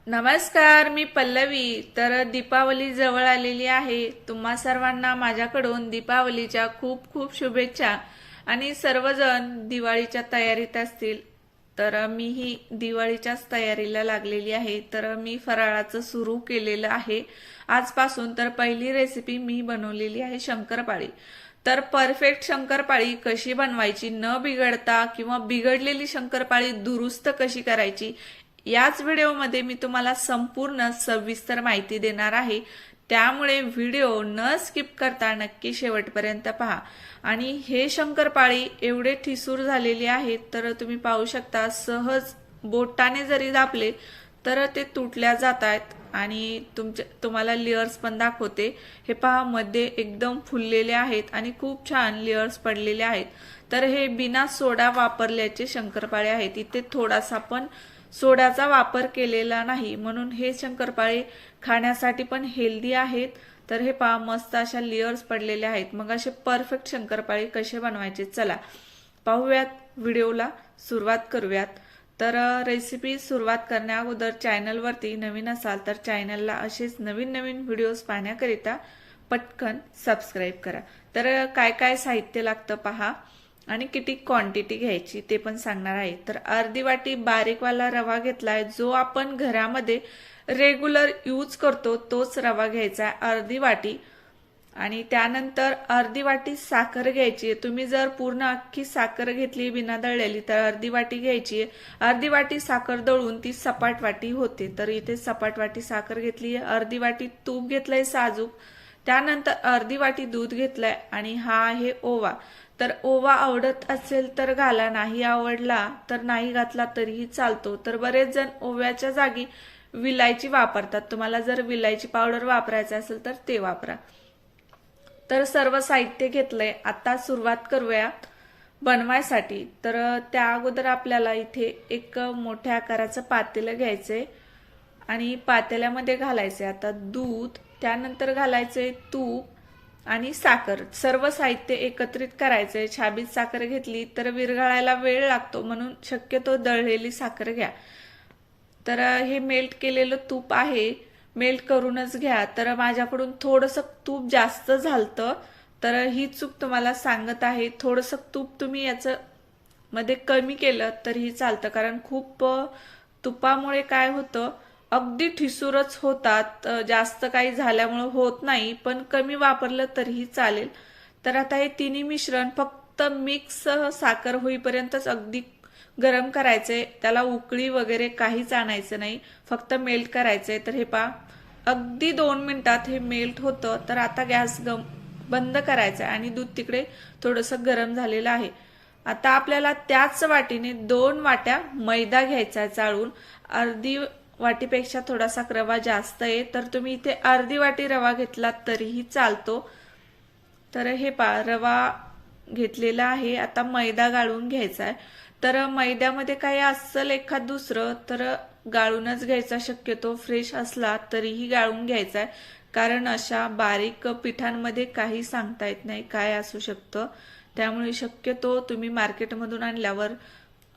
नमस्कार, मी पल्लवी. तर दीपावली जवळ आलेली आहे. तुम्हा सर्वांना माझ्याकडून दीपावलीच्या खूप खूप शुभेच्छा. आणि सर्वजण दिवाळीच्या तयारीत असतील, तर मीही दिवाळीच्याच तयारीला लागलेली आहे. तर मी फराळाचं सुरू केलेलं आहे आजपासून. तर पहिली रेसिपी मी बनवलेली आहे शंकरपाळी. तर परफेक्ट शंकरपाळी कशी बनवायची न बिघडता, किंवा बिघडलेली शंकरपाळी दुरुस्त कशी करायची, याच व्हिडिओमध्ये मी तुम्हाला संपूर्ण सविस्तर माहिती देणार आहे. त्यामुळे व्हिडिओ न स्किप करता नक्की शेवटपर्यंत पहा. आणि हे शंकरपाळी एवढे ठिसूर झालेले आहेत, तर तुम्ही पाहू शकता. सहज बोटाने जरी दाबले तर ते तुटल्या जात आहेत. आणि तुम्हाला लेअर्स पण दाखवते. हे पहा, मध्ये एकदम फुललेले आहेत आणि खूप छान लेअर्स पडलेले आहेत. तर हे बिना सोडा वापरल्याचे शंकरपाळे आहेत. इथे थोडासा पण सोड्याचा वापर केलेला नाही, म्हणून हे शंकरपाळे खाण्यासाठी पण हेल्दी आहेत. तर हे पहा, मस्त अशा लेअर्स पडलेले आहेत. मग असे परफेक्ट शंकरपाळे कसे बनवायचे, चला पाहूयात. व्हिडिओला सुरुवात करूयात. तर रेसिपी सुरुवात करण्या अगोदर चॅनलवरती नवीन असाल तर चॅनलला असेच नवीन नवीन व्हिडिओज पाहण्याकरिता पटकन सबस्क्राईब करा. तर काय काय साहित्य लागतं पहा, आणि किती क्वांटिटी घ्यायची ते पण सांगणार आहे. तर अर्धी वाटी बारीकवाला रवा घेतलाय, जो आपण घरामध्ये रेग्युलर यूज करतो तोच रवा घ्यायचा आहे, अर्धी वाटी. आणि त्यानंतर अर्धी वाटी साखर घ्यायची. तुम्ही जर पूर्ण अख्खी साखर घेतली बिना दळलेली तर अर्धी वाटी घ्यायची. अर्धी वाटी साखर दळून ती सपाट वाटी होते, तर इथे सपाट वाटी साखर घेतली. अर्धी वाटी तूप घेतलंय साजूक. त्यानंतर अर्धी वाटी दूध घेतलंय. आणि हा आहे ओवा. तर ओवा आवडत असेल तर घाला, नाही आवडला तर नाही घातला तरीही चालतो. तर बरेच जण ओव्याच्या जागी विलायची वापरतात. तुम्हाला जर विलायची पावडर वापरायचं असेल तर ते वापरा. तर सर्व साहित्य घेतलंय. आता सुरुवात करूया बनवायसाठी. तर त्या अगोदर आपल्याला इथे एक मोठ्या आकाराचं पातेलं घ्यायचंय आणि पातेल्यामध्ये घालायचंय आता दूध. त्यानंतर घालायचंय तूप आणि साखर. सर्व साहित्य एकत्रित करायचंय. छाबीत साखर घेतली तर विरघळायला वेळ लागतो, म्हणून शक्यतो दळलेली साखर घ्या. तर हे मेल्ट केलेलं तूप आहे, मेल्ट करूनच घ्या. तर माझ्याकडून थोडंसं तूप जास्त झालतं, तर ही चूक तुम्हाला सांगत आहे. थोडंसं तूप तुम्ही याचं मध्ये कमी केलं तरीही चालतं, कारण खूप तुपामुळे काय होतं, अगदी ठिसूरच होतात. जास्त काही झाल्यामुळे होत नाही, पण कमी वापरलं तरीही चालेल. तर आता हे तिन्ही मिश्रण फक्त मिक्स साखर होईपर्यंतच अगदी गरम करायचंय. त्याला उकळी वगैरे काहीच आणायचं नाही, फक्त मेल्ट करायचंय. तर हे पहा, अगदी 2 मिनिटात हे मेल्ट होतं. तर आता गॅस बंद करायचा आणि दूध तिकडे थोडंसं गरम झालेलं आहे. आता आपल्याला त्याच वाटीने 2 वाट्या मैदा घ्यायचा आहे चाळून. अर्धी वाटीपेक्षा थोडासा रवा जास्त आहे, तर तुम्ही इथे अर्धी वाटी रवा घेतला तरीही चालतो. तर हे पहा, रवा घेतलेला आहे. आता मैदा गाळून घ्यायचा आहे. तर मैद्यामध्ये काही असेल एखाद दुसरं तर गाळूनच घ्यायचा, शक्यतो फ्रेश असला तरीही गाळून घ्यायचा आहे. कारण अशा बारीक पिठांमध्ये काही सांगता येत नाही काय असू शकतं. त्यामुळे शक्यतो तुम्ही मार्केटमधून आणल्यावर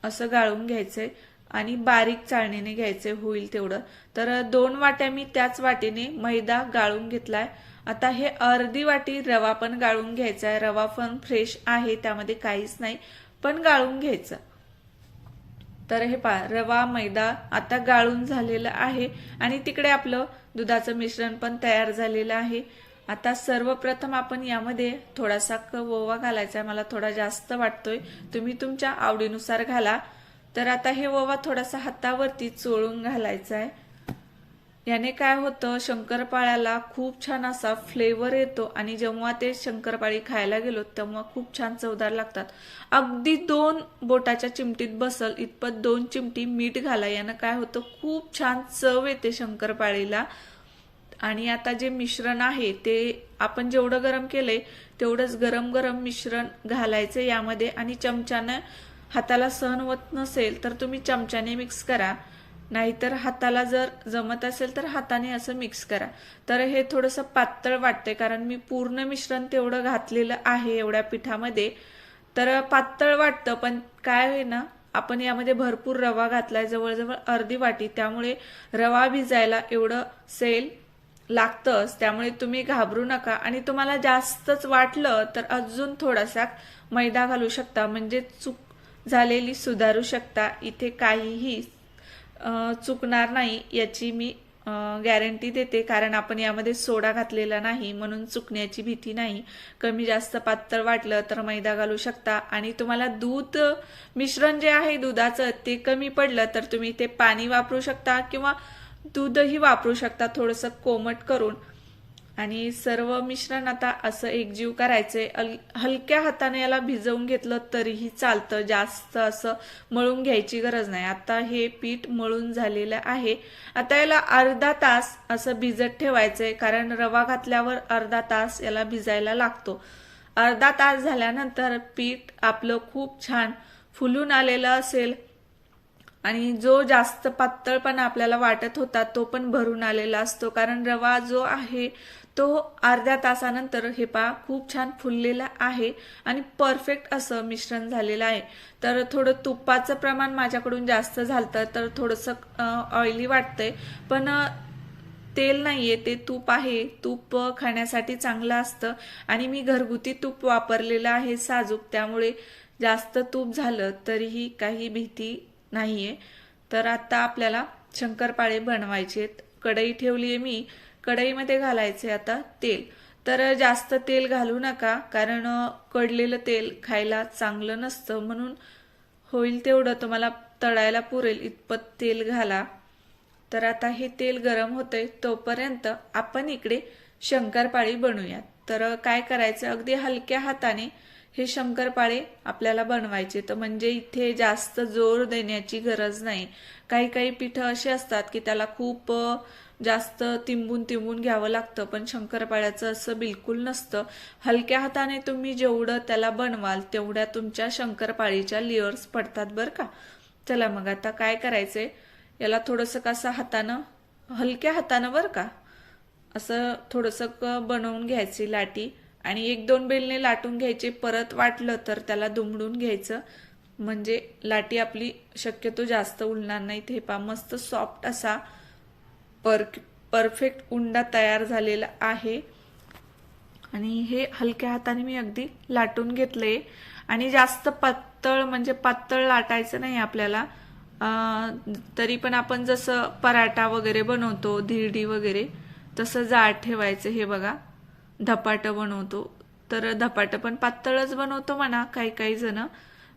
असं गाळून घ्यायचंय आणि बारीक चाळणीने घ्यायचे होईल तेवढं. तर 2 वाट्या मी त्याच वाटीने मैदा गाळून घेतलाय. आता हे अर्धी वाटी रवा पण गाळून घ्यायचा आहे. रवा पण फ्रेश आहे, त्यामध्ये काहीच नाही, पण गाळून घ्यायचं. तर हे पहा, रवा मैदा आता गाळून झालेलं आहे आणि तिकडे आपलं दुधाचं मिश्रण पण तयार झालेलं आहे. आता सर्वप्रथम आपण यामध्ये थोडासा ओवा घालायचा आहे. मला थोडा जास्त वाटतोय, तुम्ही तुमच्या आवडीनुसार घाला. तर आता हे ओवा थोडासा हातावरती चोळून घालायचा आहे. याने काय होतं, शंकरपाळ्याला खूप छान असा फ्लेवर येतो आणि जेव्हा ते शंकरपाळी खायला गेलो तेव्हा खूप छान चवदार लागतात. अगदी 2 बोटाच्या चिमटीत बसल इतपत 2 चिमटी मीठ घाला. यानं काय होतं, खूप छान चव येते शंकरपाळीला. आणि आता जे मिश्रण आहे ते आपण जेवढं गरम केलंय तेवढंच गरम गरम मिश्रण घालायचं यामध्ये. आणि चमच्यानं, हाताला सहन होत नसेल तर तुम्ही चमच्याने मिक्स करा, नाहीतर हाताला जर जमत असेल तर हाताने असं मिक्स करा. तर हे थोडंसं पातळ वाटतंय, कारण मी पूर्ण मिश्रण तेवढं घातलेलं आहे एवढ्या पिठामध्ये. तर पातळ वाटतं, पण काय होईना आपण यामध्ये भरपूर रवा घातलाय, जवळजवळ अर्धी वाटी, त्यामुळे रवा भिजायला एवढं सेल लागतंच. त्यामुळे तुम्ही घाबरू नका आणि तुम्हाला जास्तच वाटलं तर अजून थोडासा मैदा घालू शकता, म्हणजे चूक झालेली सुधारू शकता. इथे काहीही चुकणार नाही याची मी गॅरंटी देते, कारण आपण यामध्ये सोडा घातलेला नाही, म्हणून चुकण्याची भीती नाही. कमी जास्त पातळ वाटलं तर मैदा घालू शकता. आणि तुम्हाला दूध मिश्रण जे आहे दुधाचं ते कमी पडलं तर तुम्ही ते पाणी वापरू शकता किंवा दूधही वापरू शकता थोडंसं कोमट करून. आणि सर्व मिश्रण आता असं एकजीव करायचंय. हलक्या हाताने याला भिजवून घेतलं तरीही चालतं, जास्त असं मळून घ्यायची गरज नाही. आता हे पीठ मळून झालेलं आहे. आता याला अर्धा तास असं भिजत ठेवायचंय, कारण रवा घातल्यावर अर्धा तास याला भिजायला लागतो. अर्धा तास झाल्यानंतर पीठ आपलं खूप छान फुलून आलेलं असेल आणि जो जास्त पातळपणा आपल्याला वाटत होता तो पण भरून आलेला असतो, कारण रवा जो आहे तो अर्ध्या तासानंतर हे पहा खूप छान फुललेला आहे आणि परफेक्ट असं मिश्रण झालेलं आहे. तर थोडं तुपाचं प्रमाण माझ्याकडून जास्त झालं तर थोडंसं ऑइली वाटतंय, पण तेल नाहीये ते तूप आहे. तूप खाण्यासाठी चांगलं असतं आणि मी घरगुती तूप वापरलेलं आहे साजूक, त्यामुळे जास्त तूप झालं तरीही काही भीती नाहीये. तर आता आपल्याला शंकरपाळे बनवायचे. कढई ठेवली आहे मी, कढईमध्ये घालायचे आता तेल. तर जास्त तेल घालू नका, कारण कडलेलं तेल खायला चांगलं नसतं, म्हणून होईल तेवढं तुम्हाला तळायला पुरेल इतपत तेल घाला. तर आता हे तेल गरम होतंय तोपर्यंत आपण इकडे शंकरपाळी बनवूयात. तर काय करायचं, अगदी हलक्या हाताने हे शंकरपाळे आपल्याला बनवायचे. तर म्हणजे इथे जास्त जोर देण्याची गरज नाही. काही काही पिठं अशी असतात की त्याला खूप जास्त तिंबून घ्यावं लागतं, पण शंकरपाळ्याचं असं बिलकुल नसतं. हलक्या हाताने तुम्ही जेवढं त्याला बनवाल तेवढ्या तुमच्या शंकरपाळीच्या लेयर्स पडतात बरं का. चला मग आता काय करायचंय, याला थोडंसं कसं हातानं, हलक्या हातानं बरं का, असं थोडंसं बनवून घ्यायची लाटी आणि एक दोन बेलने लाटून घ्यायचे. परत वाटलं तर त्याला दुमडून घ्यायचं, म्हणजे लाटी आपली शक्यतो जास्त उलणार नाही. हे पा मस्त सॉफ्ट असा परफेक्ट उंडा तयार झालेला आहे. आणि हे हलक्या हाताने मी अगदी लाटून घेतले. आणि जास्त पातळ म्हणजे पातळ लाटायचं नाही आपल्याला. तरी पण आपण जसं पराठा वगैरे बनवतो, धिरडी वगैरे, तसं जाड ठेवायचं. हे बघा धपाटं बनवतो तर धपाटं पण पातळच बनवतो म्हणा काही काही जण,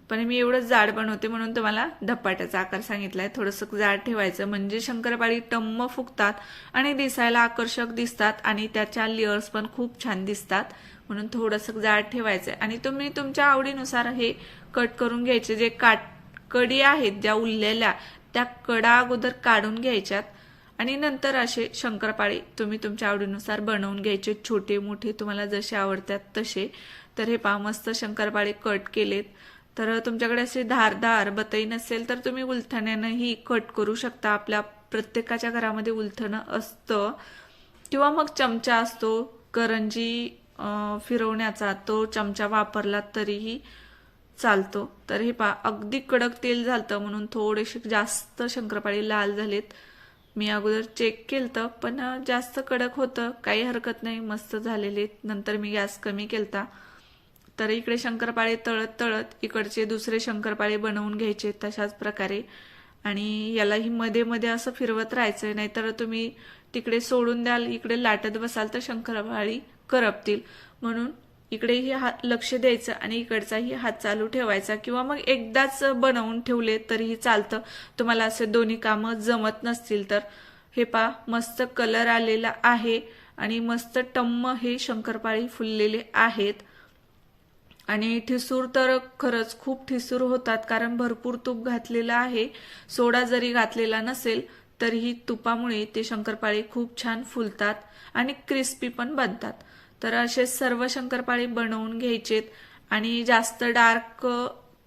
पण मी एवढंच जाड बनवते म्हणून तुम्हाला धपाट्याचा आकार सांगितलाय. थोडंसं जाड ठेवायचं म्हणजे शंकरपाळी टम्म फुगतात आणि दिसायला आकर्षक दिसतात आणि त्याच्या लेयर्स पण खूप छान दिसतात, म्हणून थोडंसं जाड ठेवायचं. आणि तुम्ही तुमच्या आवडीनुसार हे कट करून घ्यायचे. जे कडी आहेत ज्या उरलेल्या त्या कडा अगोदर काढून घ्यायच्यात आणि नंतर असे शंकरपाळे तुम्ही तुमच्या आवडीनुसार बनवून घ्यायचे, छोटे मोठे तुम्हाला जसे आवडतात तसे. तर हे पहा मस्त शंकरपाळे कट केलेत. तर तुमच्याकडे असे धारदार बतई नसेल तर तुम्ही उलथण्यानंही कट करू शकता. आपल्या प्रत्येकाच्या घरामध्ये उलथणं असतं किंवा मग चमचा असतो करंजी फिरवण्याचा, तो चमचा वापरला तरीही चालतो. तर हे पहा अगदी कडक तेल झालतं म्हणून थोडेसे जास्त शंकरपाळे लाल झालेत. मी अगोदर चेक केलतं पण जास्त कडक होतं, काही हरकत नाही, मस्त झालेले. नंतर मी गॅस कमी केलता. तर इकडे शंकरपाळे तळत तळत इकडचे दुसरे शंकरपाळे बनवून घ्यायचे तशाच प्रकारे. आणि यालाही मध्ये मध्ये असं फिरवत राहायचं, नाहीतर तुम्ही तिकडे सोडून द्याल, इकडे लाटत बसाल तर शंकरपाळी करपतील. म्हणून इकडेही हात लक्ष द्यायचं आणि इकडचाही हात चालू ठेवायचा, किंवा मग एकदाच बनवून ठेवले तरीही चालतं तुम्हाला असे दोन्ही कामं जमत नसतील तर. हे पा मस्त कलर आलेला आहे आणि मस्त टम्म हे शंकरपाळी फुललेले आहेत. आणि ठिसूर तर खरंच खूप ठिसूर होतात, कारण भरपूर तूप घातलेलं आहे. सोडा जरी घातलेला नसेल तरीही तुपामुळे ते शंकरपाळे खूप छान फुलतात आणि क्रिस्पी पण बनतात. तर असे सर्व शंकरपाळे बनवून घ्यायचेत आणि जास्त डार्क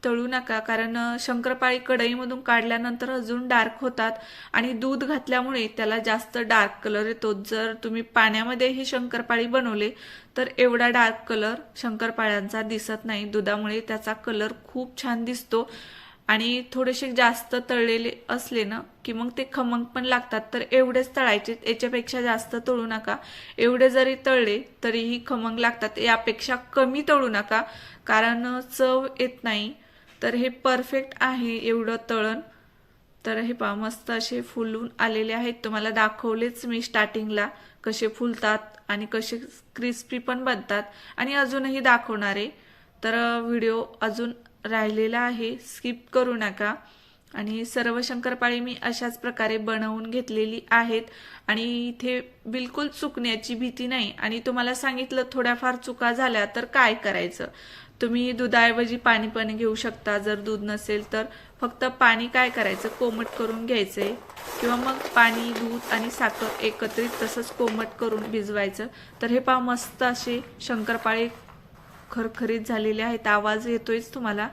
तळू नका, कारण शंकरपाळी कढईमधून काढल्यानंतर अजून डार्क होतात आणि दूध घातल्यामुळे त्याला जास्त डार्क कलर येतो. जर तुम्ही पाण्यामध्ये हे शंकरपाळी बनवले तर एवढा डार्क कलर शंकरपाळ्यांचा दिसत नाही. दुधामुळे त्याचा कलर खूप छान दिसतो आणि थोडेसे जास्त तळलेले असले ना की मग ते खमंग पण लागतात. तर एवढेच तळायचे, याच्यापेक्षा जास्त तळू नका. एवढे जरी तळले तरीही खमंग लागतात. यापेक्षा कमी तळू नका, कारण चव येत नाही. तर हे परफेक्ट आहे एवढं तळण. तर हे पहा मस्त असे फुलून आलेले आहेत. तुम्हाला दाखवलेच मी स्टार्टिंगला कसे फुलतात आणि कसे क्रिस्पी पण बनतात, आणि अजूनही दाखवणार आहे. तर व्हिडिओ अजून राहिलेला आहे, स्किप करू नका. आणि सर्व शंकरपाळी मी अशाच प्रकारे बनवून घेतलेली आहेत, आणि इथे बिलकुल चुकण्याची भीती नाही. आणि तुम्हाला सांगितलं थोड्याफार चुका झाल्या तर काय करायचं, तुम्ही दुधाऐवजी पाणी पण घेऊ शकता. जर दूध नसेल तर फक्त पाणी काय करायचं, कोमट करून घ्यायचंय, किंवा मग पाणी, दूध आणि साखर एकत्रित तसंच कोमट करून भिजवायचं. तर हे पहा मस्त असे शंकरपाळे खरखरीत झालेले आहेत. आवाज येतोयच तुम्हाला.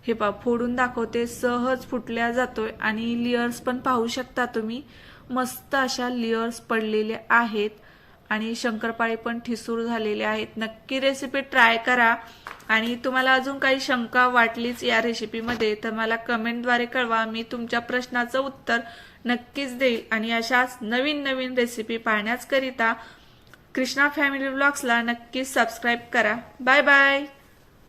हे पहा फोडून दाखवते, सहज फुटल्या जातोय. आणि लेयर्स पण पाहू शकता तुम्ही, मस्त अशा लेयर्स पडलेल्या आहेत. आणि शंकरपाळे पण ठिसूर झालेले आहेत. नक्की रेसिपी ट्राय करा. आणि तुम्हाला अजून काही शंका वाटलीच या रेसिपीमध्ये तर मला कमेंटद्वारे कळवा. मी तुमच्या प्रश्नाचं उत्तर नक्कीच देईल. आणि अशाच नवीन नवीन रेसिपी पाहण्याकरिता कृष्णा फॅमिली व्लॉग्सला नक्कीच सबस्क्राईब करा. Bye bye.